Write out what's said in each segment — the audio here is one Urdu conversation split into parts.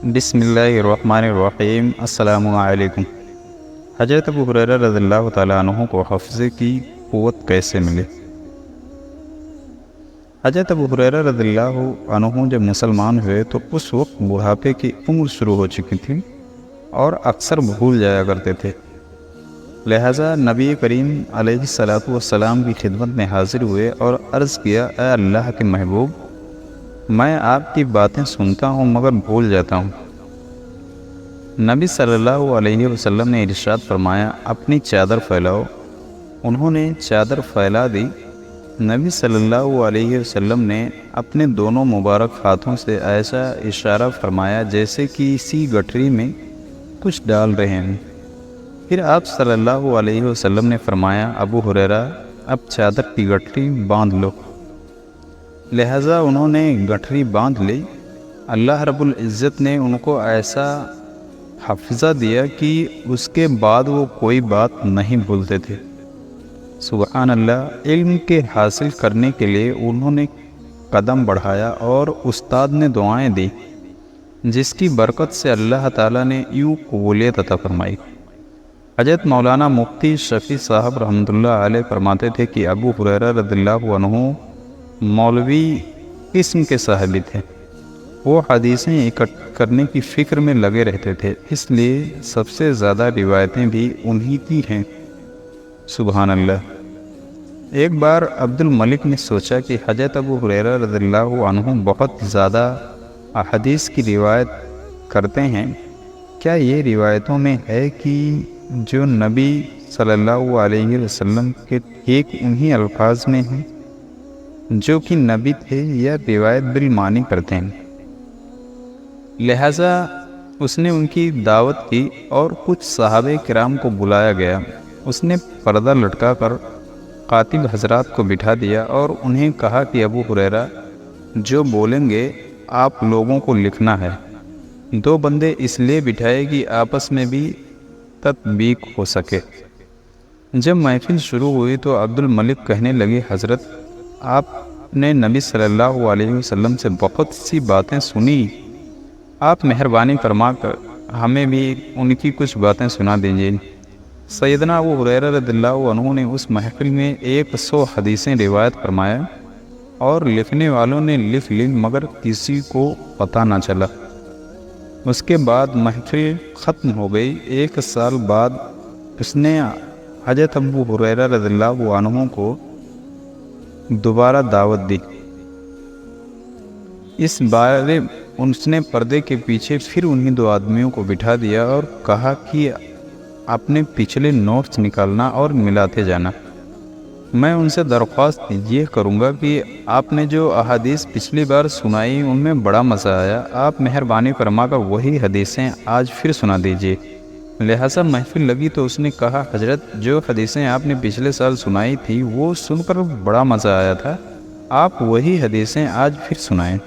بسم اللہ الرحمن الرحیم۔ السلام علیکم۔ حضرت ابو ہریرہ رضی اللہ تعالیٰ عنہ کو حفظے کی قوت کیسے ملی؟ حضرت ابو ہریرہ رضی اللہ عنہ جب مسلمان ہوئے تو اس وقت بڑھاپے کی عمر شروع ہو چکی تھی اور اکثر بھول جایا کرتے تھے۔ لہٰذا نبی کریم علیہ الصلاۃ والسلام کی خدمت میں حاضر ہوئے اور عرض کیا، اے اللہ کے محبوب، میں آپ کی باتیں سنتا ہوں مگر بھول جاتا ہوں۔ نبی صلی اللہ علیہ وسلم نے ارشاد فرمایا، اپنی چادر پھیلاؤ۔ انہوں نے چادر پھیلا دی۔ نبی صلی اللہ علیہ وسلم نے اپنے دونوں مبارک ہاتھوں سے ایسا اشارہ فرمایا جیسے کہ اسی گٹھری میں کچھ ڈال رہے ہیں۔ پھر آپ صلی اللہ علیہ وسلم نے فرمایا، ابو ہریرہ، اب چادر کی گٹھری باندھ لو۔ لہٰذا انہوں نے گٹھری باندھ لی۔ اللہ رب العزت نے ان کو ایسا حفظہ دیا کہ اس کے بعد وہ کوئی بات نہیں بھولتے تھے۔ سبحان اللہ۔ علم کے حاصل کرنے کے لیے انہوں نے قدم بڑھایا اور استاد نے دعائیں دی، جس کی برکت سے اللہ تعالیٰ نے یوں قبولیت عطا فرمائی۔ حضرت مولانا مفتی شفیع صاحب رحمۃ اللہ علیہ فرماتے تھے کہ ابو ہریرہ رضی اللہ عنہ مولوی قسم کے صحابی تھے۔ وہ حدیثیں اکٹھا کرنے کی فکر میں لگے رہتے تھے، اس لیے سب سے زیادہ روایتیں بھی انہی کی ہیں۔ سبحان اللہ۔ ایک بار عبد الملک نے سوچا کہ حضرت ابو ہریرہ رضی اللہ عنہ بہت زیادہ احادیث کی روایت کرتے ہیں، کیا یہ روایتوں میں ہے کہ جو نبی صلی اللہ علیہ وسلم کے ٹھیک انہی الفاظ میں ہیں جو کہ نبی تھے، یا روایت بالمعنی کرتے ہیں؟ لہٰذا اس نے ان کی دعوت کی اور کچھ صحابہ کرام کو بلایا گیا۔ اس نے پردہ لٹکا کر قاتب حضرات کو بٹھا دیا اور انہیں کہا کہ ابو ہریرہ جو بولیں گے آپ لوگوں کو لکھنا ہے۔ دو بندے اس لیے بٹھائے کہ آپس میں بھی تطبیق ہو سکے۔ جب محفل شروع ہوئی تو عبد الملک کہنے لگے، حضرت، آپ نے نبی صلی اللہ علیہ وسلم سے بہت سی باتیں سنی، آپ مہربانی فرما کر ہمیں بھی ان کی کچھ باتیں سنا دیجیے۔ سیدنا ابو ہریرہ رضی اللہ عنہ نے اس محفل میں 100 حدیثیں روایت فرمایا اور لکھنے والوں نے لکھ لی مگر کسی کو پتہ نہ چلا۔ اس کے بعد محفل ختم ہو گئی۔ 1 سال بعد اس نے حضرت ابو ہریرہ رضی اللہ عنہ کو دوبارہ دعوت دی۔ اس بار اس نے پردے کے پیچھے پھر انہی 2 آدمیوں کو بٹھا دیا اور کہا کہ اپنے پچھلے نوٹس نکالنا اور ملاتے جانا۔ میں ان سے درخواست یہ کروں گا کہ آپ نے جو احادیث پچھلی بار سنائی ان میں بڑا مزہ آیا، آپ مہربانی فرما کر وہی حدیثیں آج پھر سنا دیجیے۔ لہٰذا محفل لگی تو اس نے کہا، حضرت، جو حدیثیں آپ نے پچھلے سال سنائی تھی وہ سن کر بڑا مزہ آیا تھا، آپ وہی حدیثیں آج پھر سنائیں۔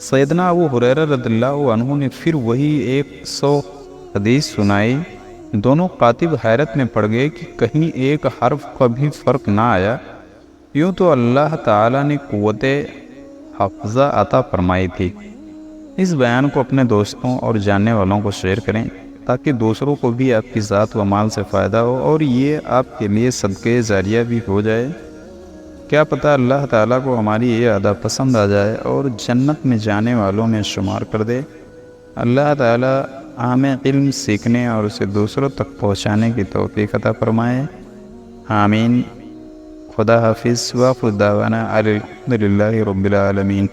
سیدنا ابو ہریرہ رضی اللہ عنہ نے پھر وہی 100 حدیث سنائی۔ دونوں قاتب حیرت میں پڑ گئے کہ کہیں ایک حرف کا بھی فرق نہ آیا۔ یوں تو اللہ تعالیٰ نے قوت حفظہ عطا فرمائی تھی۔ اس بیان کو اپنے دوستوں اور جاننے والوں کو شیئر کریں تاکہ دوسروں کو بھی آپ کی ذات و مال سے فائدہ ہو اور یہ آپ کے لیے صدقہ جاریہ بھی ہو جائے۔ کیا پتہ اللہ تعالیٰ کو ہماری یہ ادا پسند آ جائے اور جنت میں جانے والوں میں شمار کر دے۔ اللہ تعالیٰ ہمیں علم سیکھنے اور اسے دوسروں تک پہنچانے کی توفیق عطا فرمائے۔ آمین۔ خدا حافظ۔ وآخر دعوانا الحمد للہ رب العالمین۔